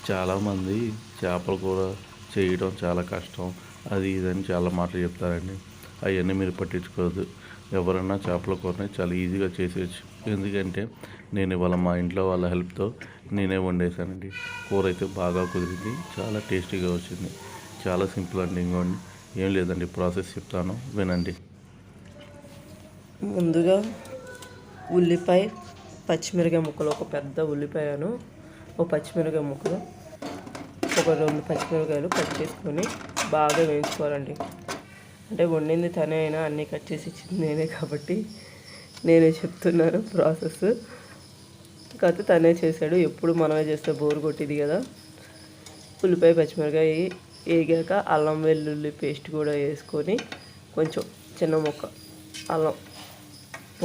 చాలామంది చేపల కూర చేయడం చాలా కష్టం, అది ఇదని చాలా మాటలు చెప్తారండి. అవన్నీ మీరు పట్టించుకోవద్దు. ఎవరైనా చేపల కూరని చాలా ఈజీగా చేసేయచ్చు. ఎందుకంటే నేను ఇవాళ మా ఇంట్లో వాళ్ళ హెల్ప్తో నేనే వండేసానండి. కూర అయితే బాగా కుదిరింది, చాలా టేస్టీగా వచ్చింది. చాలా సింపుల్ అండి. ఇంకోండి, ఏం లేదండి, ప్రాసెస్ చెప్తాను వినండి. ముందుగా ఉల్లిపాయ, పచ్చిమిరకాయ ముక్కలు, ఒక పెద్ద ఉల్లిపాయను, ఒక పచ్చిమిరకాయ ముక్కలు, ఒక 2 పచ్చిమిరకాయలు కట్ చేసుకొని బాగా వేయించుకోవాలండి. అంటే వండింది తనే అయినా అన్నీ కట్ చేసి ఇచ్చింది నేనే కాబట్టి నేనే చెప్తున్నాను ప్రాసెస్. కాకపోతే తనే చేశాడు. ఎప్పుడు మనమే చేస్తే బోర్ కొట్టింది కదా. ఉల్లిపాయ, పచ్చిమిరకాయ వేగాక అల్లం వెల్లుల్లి పేస్ట్ కూడా వేసుకొని కొంచెం చిన్న ముక్క అల్లం,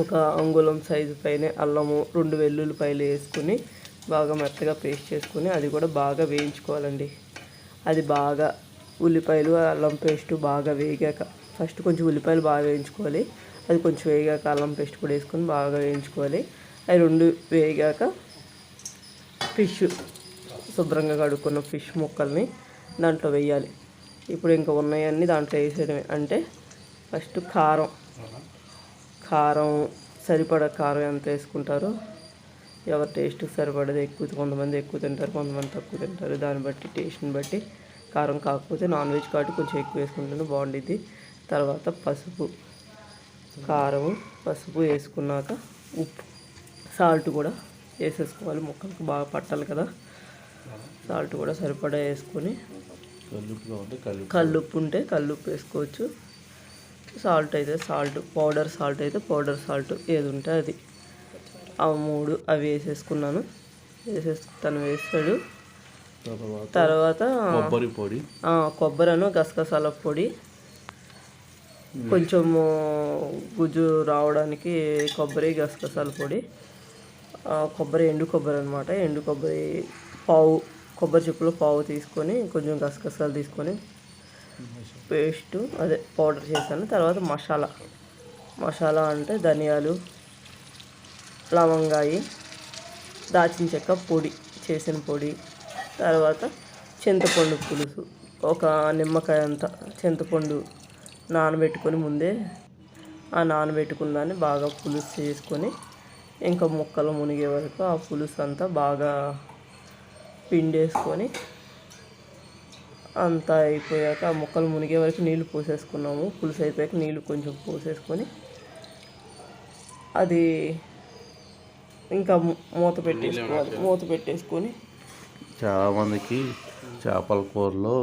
ఒక అంగుళం సైజు పైన అల్లము, 2 వెల్లుల్లిపాయలు వేసుకుని బాగా మెత్తగా పేస్ట్ చేసుకుని అది కూడా బాగా వేయించుకోవాలండి. అది బాగా ఉల్లిపాయలు అల్లం పేస్ట్ బాగా వేగాక, ఫస్ట్ కొంచెం ఉల్లిపాయలు బాగా వేయించుకోవాలి. అది కొంచెం వేగాక అల్లం పేస్ట్ కూడా వేసుకొని బాగా వేయించుకోవాలి. అవి 2 వేగాక ఫిష్, శుభ్రంగా కడుక్కున్న ఫిష్ ముక్కల్ని దాంట్లో వేయాలి. ఇప్పుడు ఇంకా ఉన్నాయన్నీ దాంట్లో వేసేయడమే. అంటే ఫస్ట్ కారం సరిపడా కారం ఎంత వేసుకుంటారో, ఎవరి టేస్ట్ సరిపడదు. కొంతమంది ఎక్కువ తింటారు, కొంతమంది తక్కువ తింటారు. దాన్ని బట్టి టేస్ట్ని బట్టి కారం, కాకపోతే నాన్ వెజ్ కాబట్టి కొంచెం ఎక్కువ వేసుకుంటేనే బాగుండిద్ది. తర్వాత కారం పసుపు వేసుకున్నాక ఉప్పు, సాల్ట్ కూడా వేసేసుకోవాలి. ముక్కలకు బాగా పట్టాలి కదా. సాల్ట్ కూడా సరిపడా వేసుకొని, కల్లుప్పు ఉంటే కల్లుప్పు వేసుకోవచ్చు. సాల్ట్ అయితే సాల్ట్, పౌడర్ సాల్ట్ అయితే పౌడర్ సాల్ట్, ఏది ఉంటే అది. ఆ 3 అవి వేసేసుకున్నాను. తను వేస్తాడు. తర్వాత కొబ్బరిను గసగసాల పొడి, కొంచెము గుజ్జు రావడానికి కొబ్బరి, గసగసాల పొడి, ఎండు కొబ్బరి అనమాట. ఎండు కొబ్బరి కొబ్బరి చెప్పులు పావు తీసుకొని, కొంచెం గసగసాలు తీసుకొని పేస్ట్ పౌడర్ చేశాను. తర్వాత మసాలా అంటే ధనియాలు, లవంగాయి, దాచిన చెక్క పొడి, చేసిన పొడి. తర్వాత చింతపండు పులుసు, ఒక నిమ్మకాయ అంత చింతపండు నానబెట్టుకొని ముందే, ఆ నానబెట్టుకున్న దాన్ని బాగా పులుసు చేసుకొని, ఇంకా ముక్కలు మునిగే వరకు ఆ పులుసు అంతా బాగా పిండేసుకొని, అంతా అయిపోయాక ఆ ముక్కలు మునిగే వరకు నీళ్ళు పోసేసుకున్నాము. పులుసు అయిపోయాక నీళ్ళు కొంచెం పోసేసుకొని అది ఇంకా మూత పెట్టేసుకొని. చాలామందికి చేపల కూరలో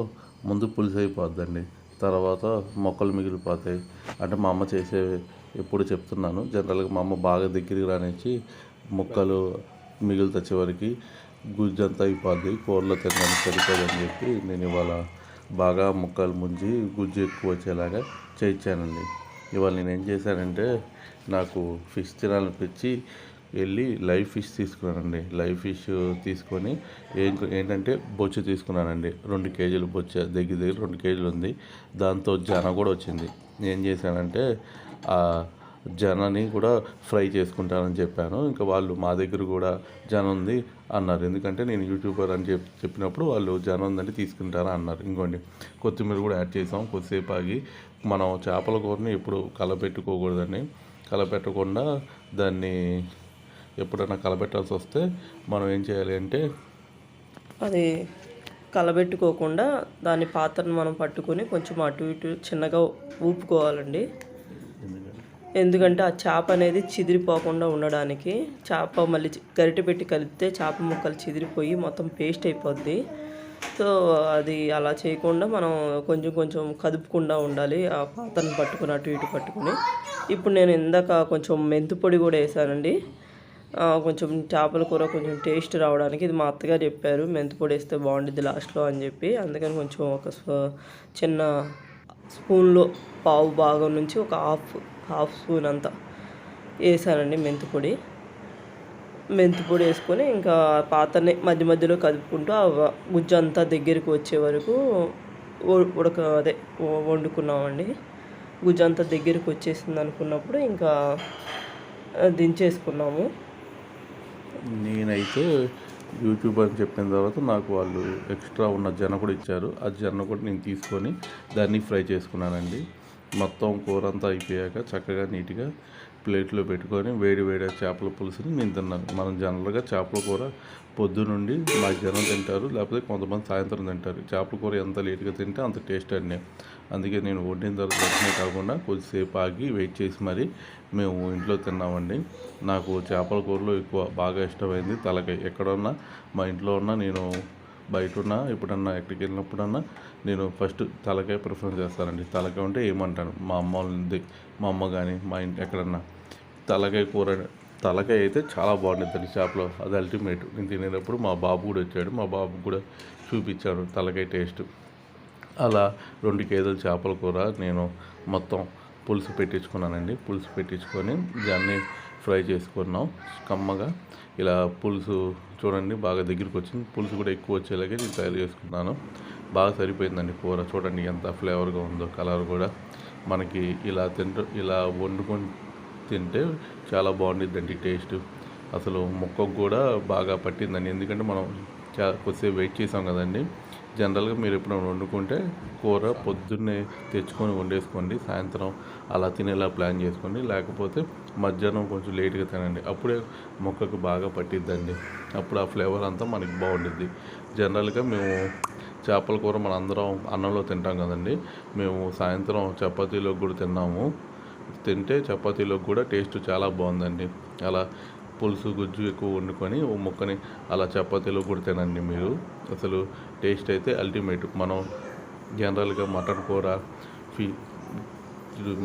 ముందు పులుసు అయిపోద్దండి, తర్వాత మొక్కలు మిగిలిపోతాయి. అంటే మా అమ్మ చేసేవి ఎప్పుడు చెప్తున్నాను. జనరల్గా మా అమ్మ బాగా దగ్గరికి రానిచ్చి ముక్కలు మిగులుతా చివరికి గుజ్జంతా అయిపోద్ది, కూరలో తినడానికి సరిపోదని చెప్పి నేను ఇవాళ బాగా ముక్కలు ముంచి గుజ్జు ఎక్కువ వచ్చేలాగా చేయించానండి. ఇవాళ నేను ఏం చేశానంటే, నాకు ఫిష్ తినాలనిపించి వెళ్ళి లైవ్ ఫిష్ తీసుకున్నానండి. లైవ్ ఫిష్ తీసుకొని ఏంటంటే బొచ్చు తీసుకున్నానండి. 2 కేజీలు బొచ్చు, దగ్గర 2 కేజీలు ఉంది. దాంతో జన కూడా వచ్చింది. ఏం చేశానంటే ఆ జనని కూడా ఫ్రై చేసుకుంటానని చెప్పాను. ఇంకా వాళ్ళు మా దగ్గర కూడా జన ఉంది అన్నారు. ఎందుకంటే నేను యూట్యూబర్ అని చెప్పినప్పుడు వాళ్ళు జన ఉందంటే తీసుకుంటారా అన్నారు. ఇంకోండి, కొత్తిమీర కూడా యాడ్ చేసాం. కొద్దిసేపు ఆగి, మనం చేపల కూరని ఎప్పుడు కలపెట్టుకోకూడదండి. కలపెట్టకుండా దాన్ని ఎప్పుడైనా కలపెట్టాల్సి వస్తే మనం ఏం చేయాలి అంటే, అది కలబెట్టుకోకుండా దాని పాత్రను మనం పట్టుకొని కొంచెం అటు ఇటు చిన్నగా ఊపుకోవాలండి. ఎందుకంటే ఆ చేప అనేది చిదిరిపోకుండా ఉండడానికి. చేప మళ్ళీ గరిటె పెట్టి కలిపితే చేప ముక్కలు చిదిరిపోయి మొత్తం పేస్ట్ అయిపోద్ది. సో అది అలా చేయకుండా మనం కొంచెం కొంచెం కదుపుకుండా ఉండాలి, ఆ పాత్రను పట్టుకుని అటు ఇటు పట్టుకుని. ఇప్పుడు నేను ఇందాక కొంచెం మెంతి పొడి కూడా వేసానండి, కొంచెం చేపల కూర కొంచెం టేస్ట్ రావడానికి. ఇది మా అత్తగారు చెప్పారు, మెంతి పొడి వేస్తే బాగుంటుంది లాస్ట్లో అని చెప్పి. అందుకని కొంచెం ఒక చిన్న స్పూన్లో పావు భాగం నుంచి ఒక హాఫ్ స్పూన్ అంతా వేసానండి మెంతి పొడి వేసుకొని, ఇంకా పాత్రని మధ్య మధ్యలో కదుపుకుంటూ ఆ గుజ్జు అంతా దగ్గరికి వచ్చే వరకు వండుకున్నామండి. గుజ్జు అంతా దగ్గరికి వచ్చేసింది అనుకున్నప్పుడు ఇంకా దించేసుకున్నాము. నేనైతే యూట్యూబ్ అని చెప్పిన తర్వాత నాకు వాళ్ళు ఎక్స్ట్రా ఉన్న జొన్న కూడా ఇచ్చారు. ఆ జొన్న కూడా నేను తీసుకొని దాన్ని ఫ్రై చేసుకున్నానండి. మొత్తం కూర అంతా అయిపోయాక చక్కగా నీట్గా ప్లేట్లో పెట్టుకొని వేడి వేడి చేపల పులుసుని నేను తిన్నాను. మనం జనరల్గా చేపల కూర పొద్దునుండి మధ్యాహ్నం తింటారు, లేకపోతే కొంతమంది సాయంత్రం తింటారు. చేపల కూర ఎంత లేట్గా తింటే అంత టేస్ట్ అండి. అందుకే నేను వండిన తర్వాత వెంటనే కాకుండా కొద్దిసేపు ఆగి వెయిట్ చేసి మరీ మేము ఇంట్లో తిన్నామండి. నాకు చేపల కూరలో ఎక్కువ బాగా ఇష్టమైంది తలకాయ. ఎక్కడున్నా మా ఇంట్లో ఉన్నా, నేను బయట ఉన్నా, ఎప్పుడన్నా ఎక్కడికి వెళ్ళినప్పుడన్నా నేను ఫస్ట్ తలకాయ ప్రిఫర్ చేస్తానండి. తలకాయ ఉంటే ఏమంటాను, మా అమ్మ వాళ్ళది, మా అమ్మ కానీ మా ఇంటి ఎక్కడన్నా తలకాయ కూర, తలకాయ అయితే చాలా బాగుంటుంది చేపలో. అది అల్టిమేట్. నేను తినేటప్పుడు మా బాబు కూడా వచ్చాడు, మా బాబు కూడా చూపించాడు తలకాయ టేస్ట్. అలా 2 కేజీల చేపల కూర నేను మొత్తం పులుసు పెట్టించుకున్నానండి. పులుసు పెట్టించుకొని దాన్ని ఫ్రై చేసుకున్నాం కమ్మగా. ఇలా పులుసు చూడండి బాగా దగ్గరికి వచ్చింది. పులుసు కూడా ఎక్కువ వచ్చేలాగే నేను తయారు చేసుకున్నాను. బాగా సరిపోయిందండి కూర. చూడండి ఎంత ఫ్లేవర్గా ఉందో, కలర్ కూడా. మనకి ఇలా వండుకొని తింటే చాలా బాగుండిద్దండి టేస్ట్. అసలు ముక్కకు కూడా బాగా పట్టిందండి. ఎందుకంటే మనం కొద్దిసేపు వెయిట్ చేసాం కదండి. జనరల్గా మీరు ఎప్పుడైనా వండుకుంటే కూర పొద్దున్నే తెచ్చుకొని వండేసుకోండి, సాయంత్రం అలా తినేలా ప్లాన్ చేసుకోండి. లేకపోతే మధ్యాహ్నం కొంచెం లేట్గా తినండి, అప్పుడే మొక్కకు బాగా పట్టిద్దండి. అప్పుడు ఆ ఫ్లేవర్ అంతా మనకి బాగుండిద్ది. జనరల్గా మేము చేపల కూర మన అందరం అన్నంలో తింటాం కదండి. మేము సాయంత్రం చపాతీలో కూడా తింటే చపాతీలో కూడా టేస్ట్ చాలా బాగుందండి. అలా పులుసు గుజ్జు ఎక్కువ వండుకొని ఓ ముక్కని అలా చపాతీలో కూడా తినండి మీరు. అసలు టేస్ట్ అయితే అల్టిమేట్. మనం జనరల్గా మటన్ కూర,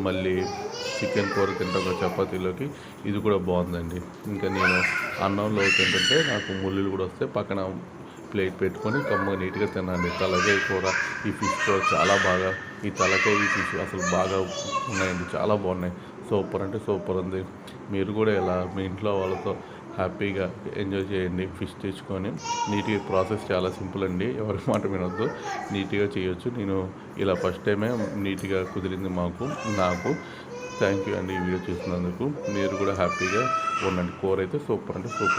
మళ్ళీ చికెన్ కూర తింటాం చపాతీలోకి, ఇది కూడా బాగుందండి. ఇంకా నేను అన్నంలో తింటుంటే నాకు ముళ్ళులు కూడా వస్తే పక్కన ప్లేట్ పెట్టుకొని కమ్మగా నీట్గా తినండి. తలకాయ కూర, ఈ ఫిష్ కూర చాలా బాగా, ఈ తలకాయ ఈ ఫిష్ అసలు బాగా ఉన్నాయండి, చాలా బాగున్నాయి. సూపర్ అంటే సూపర్ ఉంది. మీరు కూడా ఇలా మీ ఇంట్లో వాళ్ళతో హ్యాపీగా ఎంజాయ్ చేయండి. ఫిష్ తెచ్చుకొని నీట్గా, ప్రాసెస్ చాలా సింపుల్ అండి, ఎవరి మాట వినొద్దు, నీట్గా చేయొచ్చు. నేను ఇలా ఫస్ట్ టైమే నీట్గా కుదిరింది నాకు. థ్యాంక్ యూ అండి ఈ వీడియో చూసినందుకు. మీరు కూడా హ్యాపీగా ఉండండి. కూర అయితే సూపర్ అంటే సూపర్.